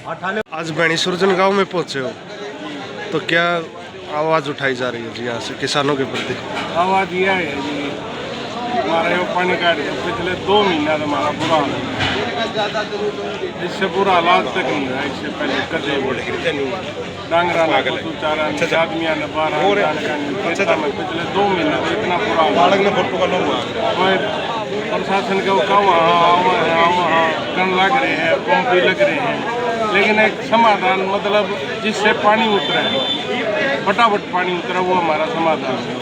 आज बैणी सुरजन गांव में पहुंचे हो, तो क्या आवाज़ उठाई जा रही है जी यहाँ से किसानों के प्रति? आवाज़ यह है जी, हमारा ये पानी का पिछले 2 महीना तो हमारा बुरा हाल है। इससे बुरा हालात तक नहीं हुआ। इससे पहले कदे डांगरा चारा आदमिया ने 12 में पिछले 2 महीना तो इतना बुरा हाल। प्रशासन के वहाँ कण लग रहे हैं, पंप भी लग रहे हैं, लेकिन एक समाधान मतलब जिससे पानी उतरे, फटाफट पानी उतरा, वो हमारा समाधान है।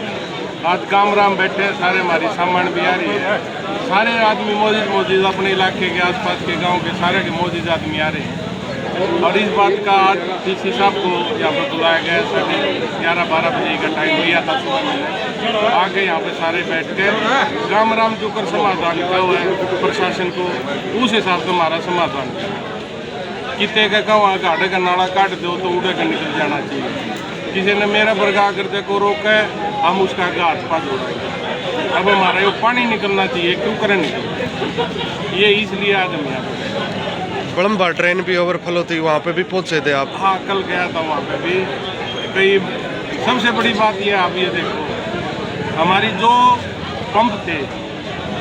आज गाँव राम बैठे हैं, सारे हमारी सामान भी आ रही है, सारे आदमी मौजूद अपने इलाके के आसपास के गांव के सारे के मौजूद आदमी आ रहे हैं। और इस बात का आज डीसी साहब को यहाँ पर बुलाया गया। साढ़े 11-12 बजे का टाइम लिया था सुबह मैंने, आके यहाँ पे सारे बैठ के गाँव राम जो कर समाधान किया हुआ है प्रशासन को, उस हिसाब से हमारा समाधान किया। कितने का कहाँ घाटे का नाला काट दो तो उड़े कर निकल जाना चाहिए। किसी ने मेरा बरगा करते को रोका है, हम उसका घाट पा जोड़ेंगे। अब हमारा ये पानी निकलना चाहिए, क्यों करें निकल, ये इसलिए आज हम यहाँ पर। बड़म्बा ट्रेन भी ओवरफ्लो थी, वहाँ पे भी पहुँचे थे आप? हाँ, कल गया था वहाँ पे भी। कई सबसे बड़ी बात यह आप ये देखो, हमारी जो पंप थे,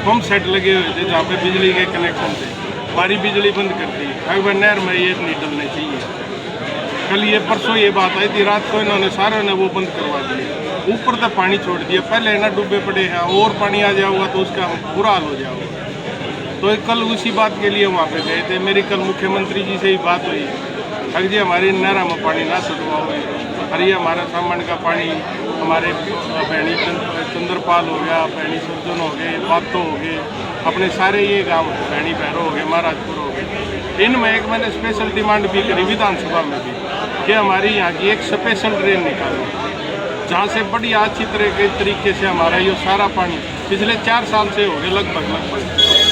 पंप सेट लगे हुए थे जहाँ पे बिजली के कनेक्शन थे, हमारी बिजली बंद कर दी। अगर नहर में ये नहीं डलने चाहिए। कल ये परसों ये बात आई थी, रात को इन्होंने सारे ने वो बंद करवा दिए, ऊपर तक पानी छोड़ दिया। पहले ना डूबे पड़े हैं, और पानी आ जाएगा तो उसका बुरा हाल हो जाएगा। तो कल उसी बात के लिए वहाँ पे गए थे। मेरी कल मुख्यमंत्री जी से ही बात हुई, अगर जी हमारी नहर में पानी ना छुड़वाओ, और ये हमारा सामान का पानी, हमारे भैनी चंद्रपाल हो गया, भैनी सुरजन हो गए, बातो हो गए, अपने सारे ये गाँव भैनी भैरो हो गए, महाराजपुर हो गए, इनमें एक मैंने स्पेशल डिमांड भी करी विधानसभा में भी कि हमारी यहाँ की एक स्पेशल ट्रेन निकालो, जहाँ से बड़ी अच्छी तरह के तरीके से हमारा ये सारा पानी पिछले 4 साल से हो गए लगभग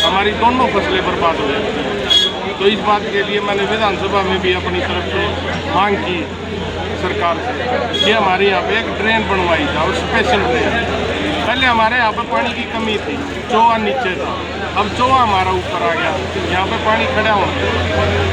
हमारी दोनों फसलें बर्बाद हो जाती हैं। तो इस बात के लिए मैंने विधानसभा में भी अपनी तरफ से मांग की सरकार से कि हमारे यहाँ पे एक ट्रेन बनवाई जाए, और स्पेशल ट्रेन। पहले हमारे यहाँ पर पानी की कमी थी, चौवा नीचे था, अब चौवा हमारा ऊपर आ गया, यहाँ पे पानी खड़ा होता है।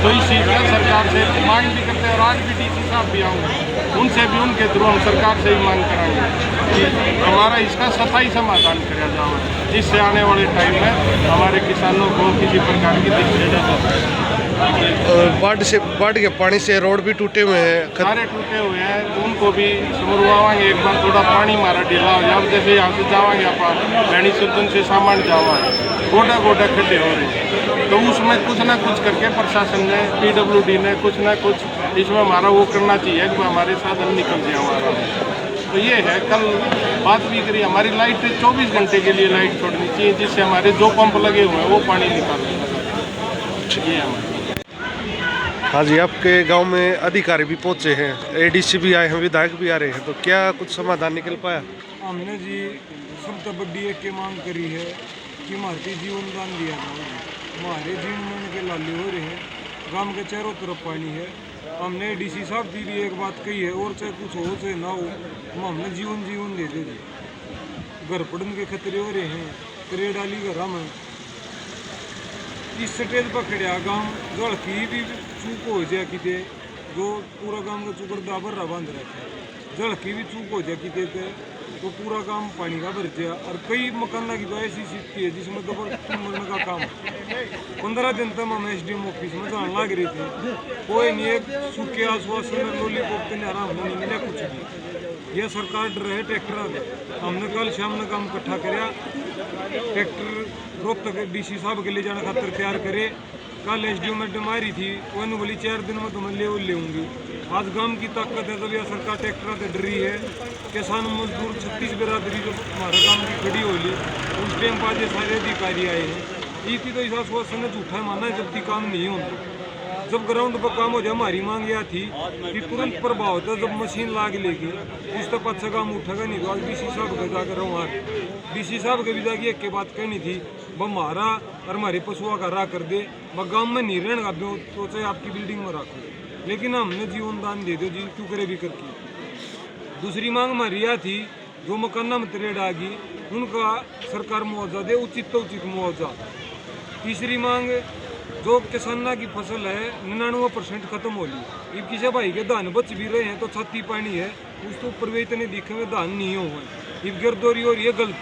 तो इस चीज़ में सरकार से मांग भी करते हैं, और आज भी डीसी साहब भी आऊँगे, उनसे भी उनके थ्रू हम सरकार से ही मांग कराएंगे कि हमारा इसका स्थायी समाधान किया जाए, जिससे आने वाले टाइम में हमारे किसानों को किसी प्रकार की दिक्कत न हो। बाढ़ के पानी से रोड भी टूटे हुए हैं, सारे टूटे हुए हैं, तो उनको भी समरवाएंगे। एक बार थोड़ा पानी हमारा ढीला हो जाए, जैसे यहाँ से जावाएंगे आप भैनी सुरजन से सामान जावा गोटा गोटा खड्डे हो रहे हैं, तो उसमें कुछ ना कुछ करके प्रशासन ने, PWD ने कुछ ना कुछ इसमें हमारा वो करना चाहिए कि हमारे साधन निकल जाए हमारा। तो ये है, कल बात भी करी, हमारी लाइट 24 घंटे के लिए लाइट छोड़नी चाहिए, जिससे हमारे जो पंप लगे हुए हैं वो पानी निकाल सकें। ये हमारे। हाँ जी, आपके गांव में अधिकारी भी पहुंचे हैं, ADC भी आए हैं, विधायक भी आ रहे हैं, तो क्या कुछ समाधान निकल पाया? हमने जी सबसे बड़ी एक मांग करी है कि हमारे जीवन दान दिया जाए। हमारे जीवन के लाले हो रहे हैं, गांव के चारों तरफ पानी है। हमने DC साहब की भी एक बात कही है, और चाहे कुछ हो चाहे ना हो, हमने जीवन दे दे। घर पड़न के खतरे हो रहे हैं, करे डाली घर में इस स्टेज पर खड़ा गाँव जड़ की भी चूक हो जाए कि जो पूरा गांव का चुकर दाबर बांध रखा है, जड़ की भी चूक हो जाए कि तो पूरा काम पानी का भर जाए। और कई मकाना की तो ऐसी स्थिति है जिसमें दबा मरने का काम 15 दिन तक हम SDM ऑफिस में जान लग रहे थे, कोई नहीं, एक सूखे आश्वासन में लॉलीपॉप के आराम नहीं मिला कुछ भी। यह सरकार डर है ट्रैक्टर। हमने कल शाम ने काम इकट्ठा कराया, ट्रैक्टर रोहतक DC साहब के ले जाने खातर तैयार करे। कल SDO मैडम आ रही थी, वो बोली 4 दिन में तुम्हें लेऊंगी। आज गांव की ताकत है, जब यह सरकार ट्रैक्टर से डरी है। किसान मजदूर 36 बिरादरी जब हमारे गांव की खड़ी होली, उस टाइम पर आज सारे अधिकारी आए हैं। इसी तो इस आश्वासन ने झूठा माना है, जब काम नहीं होता। जब ग्राउंड पर काम हो जाए, हमारी मांग यह थी कि तुरंत प्रभाव होता, जब मशीन लाग लेगी उस तक अच्छा काम उठेगा नहीं। तो आज DC साहब के जाकर वहाँ DC साहब के भी जाके एक के बात कहनी थी, वह हमारा और हमारे पशुओं का राह कर दे, वह गाँव में नहीं रहने का तो चाहे आपकी बिल्डिंग में रखो, लेकिन हमने जीवन दान दे दो जी, क्यों करे भी करके। दूसरी मांग हमारी यह थी, जो मकाना में ट्रेड आ गई उनका सरकार मुआवजा दे, उचित तो उचित मुआवजा। तीसरी मांग जो किसाना की फसल है 99% खत्म हो ली। अब किसी भाई के धान बच भी रहे हैं तो छाती पानी है, उस तो ऊपर भी इतने दिखे हुए धान नहीं हुए। अब गिरदौरी और ये गलत,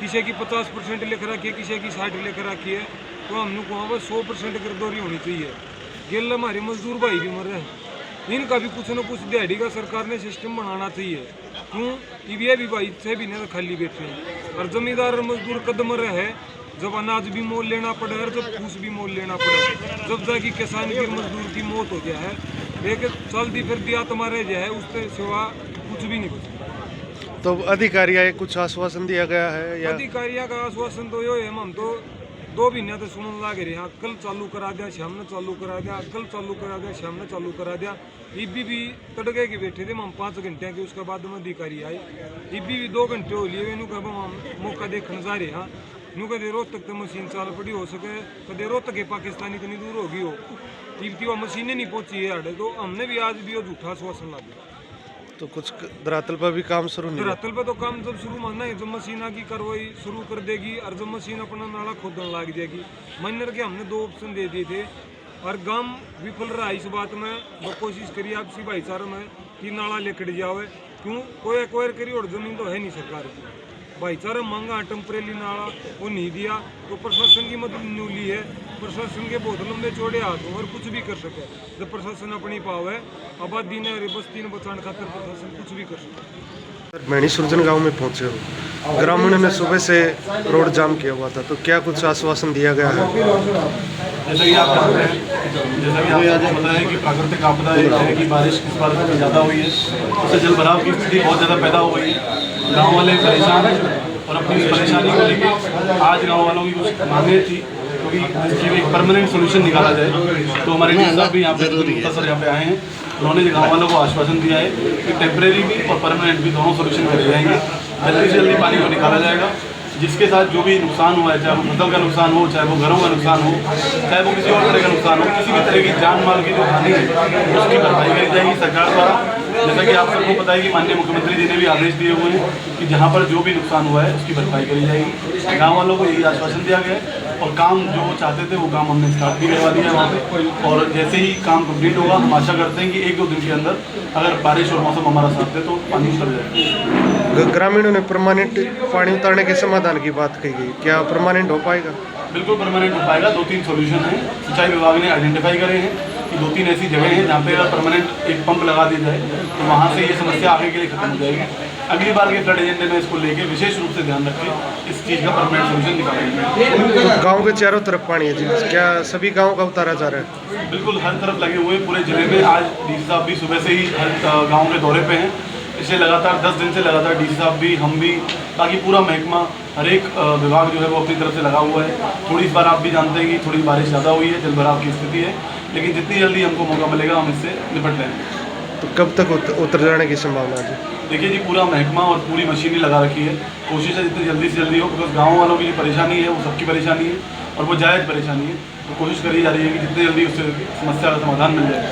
किसी की 50% लिख रखी है, किसी की 60 लिख रखी है, तो हमने कहा बस 100% गिरदौरी होनी चाहिए। गिल हमारे मजदूर भाई भी मर रहे हैं, इनका भी कुछ न कुछ दिहाड़ी का सरकार ने सिस्टम बनाना चाहिए। क्यों अब ये भी भाई 6 महीने खाली बैठे हैं और जमींदार और मजदूर कदम रहे हैं, जब अनाज भी मोल लेना पड़ा है, जब फूस भी मोल लेना पड़ा है, जब जाके किसान की मजदूर की मौत हो गया है, लेकिन चलती फिर दिया तुम्हारे जो है उससे सिवा कुछ भी नहीं बचा। तो अधिकारी आए, कुछ आश्वासन दिया गया है या अधिकारियों का आश्वासन तो यो है, हम तो 2 महीने तो सुनने लगे रहे हैं, कल चालू करा दिया, शाम ने चालू करा दिया, कल चालू करा दिया, शाम ने चालू करा दिया। इब्बी भी तड़के के बैठे थे हम 5 घंटे के, उसके बाद में अधिकारी आए, इब्बी भी 2 घंटे हो लिए, इनू कब हम मौका देखने जा रहे हैं, नू कदे रोज तक तो मशीन चाल पड़ी हो सके, कदे रोज तक पाकिस्तानी इतनी दूर होगी हो, इब्बी वह मशीनें नहीं पहुंची है आड़े, तो हमने भी आज भी वो झूठा आश्वासन ला दिया। तो कुछ धरातल पर भी काम शुरू नहीं हुआ? धरातल पे तो काम जब शुरू मानना है, जब मशीन की कार्रवाई शुरू कर देगी और जब मशीन अपना नाला खोदने लग जाएगी। माइनर के हमने 2 ऑप्शन दे दिए थे और गांव विफल रहा इस बात में, वो कोशिश करिए आपसी भाईचारा में कि नाला लेकर जाओ। क्यों कोई एक्वायर करी और जमीन तो है नहीं सरकार की, भाईचारा मांगा टेम्परेरी नाला वो नहीं दिया, तो प्रशासन की मदद नहीं ली है। प्रशासन के बहुत लंबे चौड़े हाथ हो और कुछ भी कर सके, जब प्रशासन अपनी पाव है, आबादी ने बस्ती ने बचाने खातिर प्रशासन कुछ भी कर सके। मैनी सुरजन गांव में पहुंचे हो, ग्रामीणों ने सुबह से रोड जाम किया हुआ था, तो क्या कुछ आश्वासन दिया गया है? जैसा कि आप जानते हैं, जैसा कि आपको पता है कि प्राकृतिक आपदा एक है कि बारिश इस बार ज़्यादा हुई है, उससे जल भराव की स्थिति बहुत ज़्यादा पैदा हो गई है। गांव वाले परेशान हैं और अपनी इस परेशानी को लेकर आज गांव वालों की कुछ मांगे थी, क्योंकि इसकी एक परमानेंट सोल्यूशन निकाला जाए। तो हमारे डी साहब भी यहाँ पे मुख्तसर यहाँ पे आए हैं, उन्होंने गाँव वालों को आश्वासन दिया है कि टेम्परेरी भी और परमानेंट भी दोनों सोल्यूशन करे जाएंगे। जल्दी से जल्दी पानी को निकाला जाएगा, जिसके साथ जो भी नुकसान हुआ है, चाहे वो फसल का नुकसान हो, चाहे वो घरों का नुकसान हो, चाहे वो किसी और तरह का नुकसान हो, किसी भी तरह की जान माल की जो हानि है उसकी भरपाई करी जाएगी सरकार द्वारा। जैसा कि आप सबको पता है कि माननीय मुख्यमंत्री जी ने भी आदेश दिए हुए हैं कि जहाँ पर जो भी नुकसान हुआ है उसकी भरपाई करी जाएगी। गाँव वालों को यही आश्वासन दिया गया है और काम जो चाहते थे वो काम हमने स्टार्ट भी करवा दिया है वहाँ पे, और जैसे ही काम कंप्लीट होगा हम आशा करते हैं कि 1-2 दिन के अंदर अगर बारिश और मौसम हमारा साथ दे तो पानी उतर जाएगा। ग्रामीणों ने परमानेंट पानी उतारने के समाधान की बात कही गई, क्या परमानेंट हो पाएगा? बिल्कुल परमानेंट हो पाएगा। 2-3 सोल्यूशन हैं, सिंचाई विभाग ने आइडेंटिफाई करे हैं कि 2-3 ऐसी जगह हैं जहाँ पे अगर परमानेंट एक पंप लगा दिया जाए तो वहाँ से ये समस्या आगे के लिए खत्म हो जाएगी। अगली बार के फ्लड एजेंडे में इसको लेके विशेष रूप से ध्यान रखें, इस चीज़ का परमानेंट सोल्यूशन निकालेंगे। तो गाँव के चारों तरफ पानी है जी, क्या सभी गाँव का उतारा जा रहा है? बिल्कुल हर तरफ लगे हुए पूरे जिले में। आज डीसी साहब भी सुबह से ही हर गाँव के दौरे पे हैं, पिछले लगातार 10 दिन से लगातार डीसी साहब भी, हम भी, बाकी पूरा महकमा, हर एक विभाग जो है वो अपनी तरफ से लगा हुआ है। थोड़ी इस बार आप भी जानते हैं कि थोड़ी बारिश ज़्यादा हुई है, जल भराव की स्थिति है, लेकिन जितनी जल्दी हमको मौका मिलेगा हम इससे निपट लेंगे। तो कब तक उतर जाने की संभावना है? देखिए जी, पूरा महकमा और पूरी मशीनरी लगा रखी है, कोशिश है जितनी जल्दी से जल्दी हो, बिकॉज गाँव वालों की जो परेशानी है वो सबकी परेशानी है और वो जायज़ परेशानी है, तो कोशिश करी जा रही है कि जितनी जल्दी उससे समस्या का समाधान मिल जाए।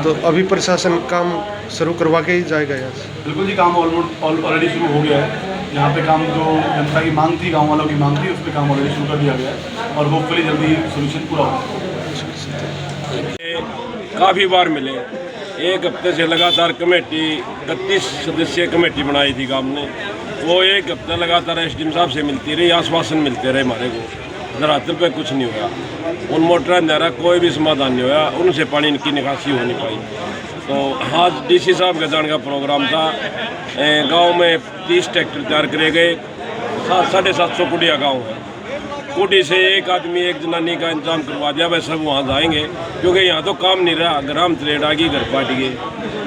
तो अभी प्रशासन काम शुरू करवा के ही जाएगा यहाँ से? बिल्कुल जी, काम ऑलरेडी शुरू हो गया है। यहाँ पे काम जो जनता की मांग थी, गांव वालों की मांग थी, उस पर काम ऑलरेडी शुरू कर दिया गया है और होपफुली जल्दी सोल्यूशन पूरा होगा। काफ़ी बार मिले, 1 हफ्ते से लगातार कमेटी 31 सदस्यीय कमेटी बनाई थी गांव ने, वो 1 हफ्ता लगातार एसडीएम साहब से मिलती रही, आश्वासन मिलते रहे हमारे को, धरातल पे कुछ नहीं हुआ। उन मोटर द्वारा कोई भी समाधान नहीं हुआ, उनसे पानी की निकासी हो नहीं पाई। तो आज डीसी साहब के जाने का प्रोग्राम था, गांव में 30 ट्रैक्टर तैयार करे गए, 750 कुटिया गांव है, कुटी से एक आदमी एक जनानी का इंतजाम करवा दिया, वह सब वहाँ जाएंगे क्योंकि यहाँ तो काम नहीं रहा, ग्राम ट्रेड आ गई, घर पाट गए।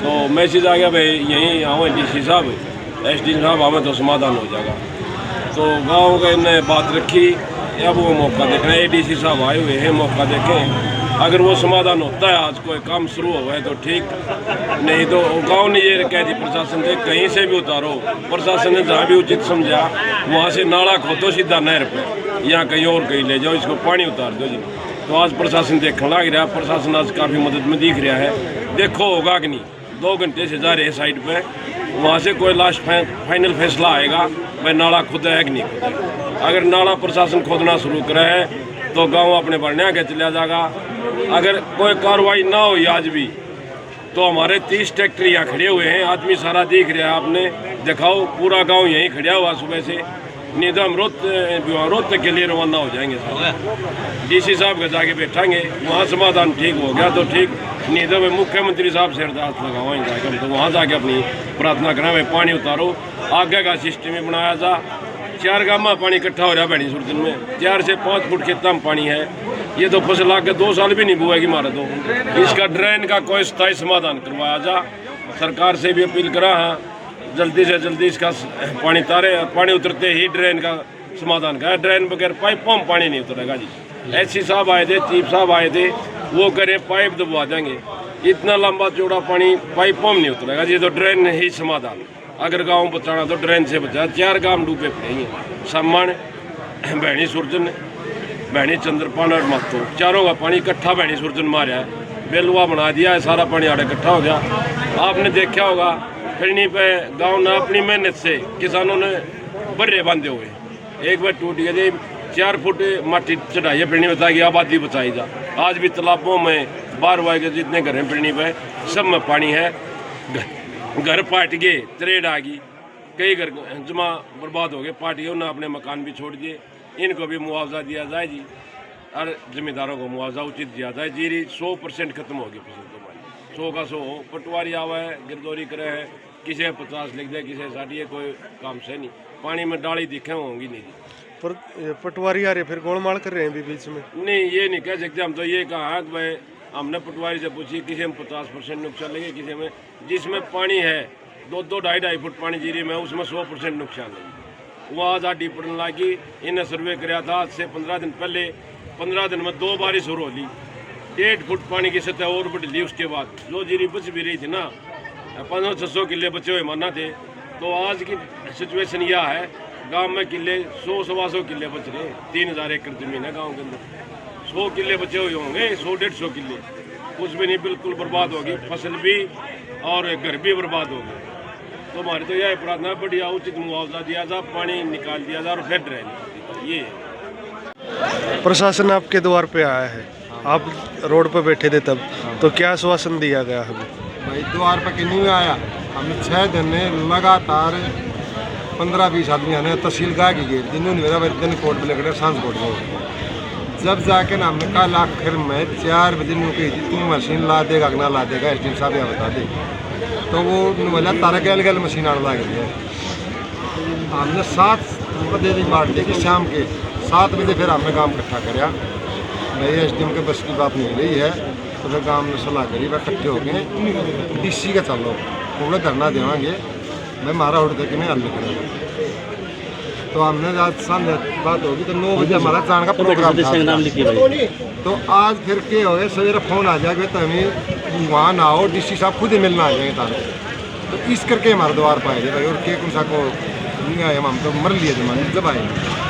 तो मैसेज आ गया भाई यहीं आओ डीसी साहब, एसडीएम साहब हमें तो समाधान हो जाएगा। तो गाँव के ने बात रखी, अब वो मौका देख रहे हैं, एडीसी साहब आए हुए हैं, मौका देखें, अगर वो समाधान होता है, आज कोई काम शुरू हुआ है तो ठीक, नहीं तो गांव ने ये कह दी प्रशासन से कहीं से भी उतारो, प्रशासन ने जहाँ भी उचित समझा वहाँ से नाला खोदो सीधा नहर पे, यहाँ कहीं और कहीं ले जाओ, इसको पानी उतार दो जी। तो आज प्रशासन देखने लग रहा है, प्रशासन आज काफ़ी मदद में दिख रहा है, देखो होगा कि नहीं। 2 घंटे से जा रहे हैं साइड पर, वहाँ से कोई लास्ट फाइनल फैसला आएगा भाई नाला खुदा है कि नहीं खुदा है। अगर नाला प्रशासन खोदना शुरू करा है तो गांव अपने बढ़ने आगे चला जाएगा, अगर कोई कार्रवाई ना हो आज भी तो हमारे 30 ट्रैक्टर यहाँ खड़े हुए हैं, आदमी सारा दिख रहा है, आपने दिखाओ पूरा गांव यहीं खड़ा हुआ सुबह से। नहीं तो हम रोहतक के लिए रवाना हो जाएंगे साहब, डीसी साहब के जाके बैठांगे, वहाँ समाधान ठीक हो गया तो ठीक, नहीं तो मैं मुख्यमंत्री साहब से अरदास लगावाएंगे जाके, हम तो वहाँ जाके अपनी प्रार्थना करें भाई पानी उतारो, आगे का सिस्टम ही बनाया जा। 4 गाँव में पानी इकट्ठा हो रहा है भैनी सुरजन में, 4 से 5 फुट खेत में पानी है, ये तो फसल आके 2 साल भी नहीं बुएगी हमारा तो। इसका ड्रेन का कोई स्थायी समाधान करवाया जा, सरकार से भी अपील करा। हाँ, जल्दी से जल्दी इसका पानी तारे, पानी उतरते ही ड्रेन का समाधान करें। ड्रेन बगैर पाइपों में पानी नहीं उतरेगा जी। एससी साहब आए थे, चीफ साहब आए थे, वो करें पाइप दबवा देंगे, इतना लंबा चौड़ा पानी पाइपों में नहीं उतरेगा जी। तो ड्रेन ही समाधान, अगर गाँव बचाना तो ड्रेन से बचा। 4 गाँव डूबे पड़े हैं, सम्मान, भैनी सुरजन, भैनी चंद्रपान और महतो, चारों का पानी इकट्ठा भैनी सुरजन मारा है, बेलुआ बना दिया है, सारा पानी आड़े इकट्ठा हो गया। आपने देखा होगा फिरनी पे गांव ने अपनी मेहनत से किसानों ने बर्रे बांधे हुए, एक बार टूट गए थे, 4 फुट माटी चढ़ाई है फिरनी बता कि आबादी बचाई जा। आज भी तालाबों में 12 के जितने घर हैं फिरनी पे सब में पानी है, घर पाट गए, त्रेड़ आ गई, कई घर जमा बर्बाद हो गए, पाट गए, उन्होंने अपने मकान भी छोड़ दिए। इनको भी मुआवजा दिया जाए जी, और जिम्मेदारों को मुआवजा उचित दिया जाए। जीरी 100% खत्म होगी फसल तो पानी 100 का 100 हो। पटवारी आवा है, गिरदौरी करे है, किसी 50 लिख दे, किसी 60, कोई काम से नहीं, पानी में डाली दिखे होंगी नहीं जी। पर पटवारी आ रहे फिर गोलमाल कर रहे हैं भी बीच में। नहीं, ये नहीं कह सकते हम तो। ये कहा कि भाई हमने पटवारी से पूछी, किसी में 50% नुकसान लगे, किसी में जिसमें पानी है 2-2, 2.5 फुट पानी जीरी में, उसमें 100% नुकसान लगे। वो आज आडी पड़ने लगी, इन्हें सर्वे कराया था आज से 15 दिन पहले, 15 दिन में 2 बारिश और हो ली, 1.5 फुट पानी की सतह और बढ़ ली। उसके बाद जो जीरी बच भी रही थी ना, 500-600 किले बचे हुए माना थे, तो आज की सिचुएशन यह है, गांव में किले 100-125 किले बच रहे, 3000 एकड़ जमीन है गांव के अंदर, 100 किले बचे हुए होंगे, 100-150 किले, कुछ भी नहीं, बिल्कुल बर्बाद होगी फसल भी और घर भी बर्बाद हो गए। तो हमारी तो यह प्रार्थना, बढ़िया उचित मुआवजा दिया जाए, पानी निकाल दिया जाए और फिर ड्रेन। ये प्रशासन आपके द्वार पे आया है, आप रोड पे बैठे थे तब, तो क्या आश्वासन दिया गया हमें? भाई द्वार पर क्यों नहीं आया, हमने 6 दिन में लगातार 15-20 आदमी आने तहसील गाह की गई, जिन्होंने मेरा दिन कोर्ट में लेकर सांस कोर्ट में, जब जाके ना हमने कल आखिर में 4 बजे कही थी तू मशीन ला देगा कि ना ला देगा, एसडीएम साहब यहाँ बता दे, तो वो बोला तारा गल मशीन आने लग गई है। हमने 7 बजे की बात दी कि शाम के 7 बजे फिर हमने काम इकट्ठा कराया, भाई एसडीएम के बस की बात नहीं रही है, तो फिर गाँव में सलाह करी, वह इकट्ठे हो गए डीसी का चलो थोड़ा धरना देवांगे, मैं मारा उठ दे कि मैं हल करूँगा। तो हमने आज सामने बात होगी तो 9 बजे हमारा जाने का प्रोग्राम था, तो आज फिर के हो गए सवेरे फ़ोन आ जाएगा तो हमें वहाँ ना आओ, डीसी साहब खुद ही मिलना आ जाएंगे तारे, तो इस करके हमारे द्वार पर आए थे भाई, और के कौन सा को नहीं आए, हम तो मर लिए थे जब आए।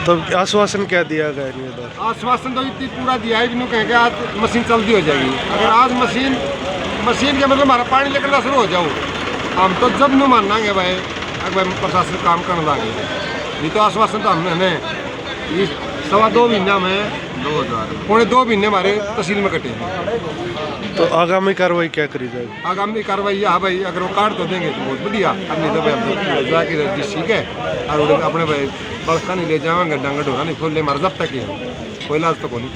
तो आश्वासन क्या दिया गया? आश्वासन तो इतनी पूरा दिया है जिन्होंने कहेंगे आज मशीन चलती हो जाएगी, अगर आज मशीन के मतलब हमारा पानी निकलना शुरू हो जाओ, हम तो जब नहीं मानेंगे भाई, अगर प्रशासन काम करने लगे, नहीं तो आश्वासन तो हमने हमें इस 2.25 महीना में 2 महीने हमारे तहसील में कटे हैं। तो आगामी कार्रवाई क्या करी जाएगी? आगामी कार्रवाई यह भाई, अगर वो काट तो देंगे तो बहुत बढ़िया, अब नहीं तो भाई हम जाके ठीक है, और अपने भाई बड़का नहीं ले जाएंगे, डंगा ढोना नहीं खोल ले, हमारा जब तक ही कोई इलाज तो को नहीं।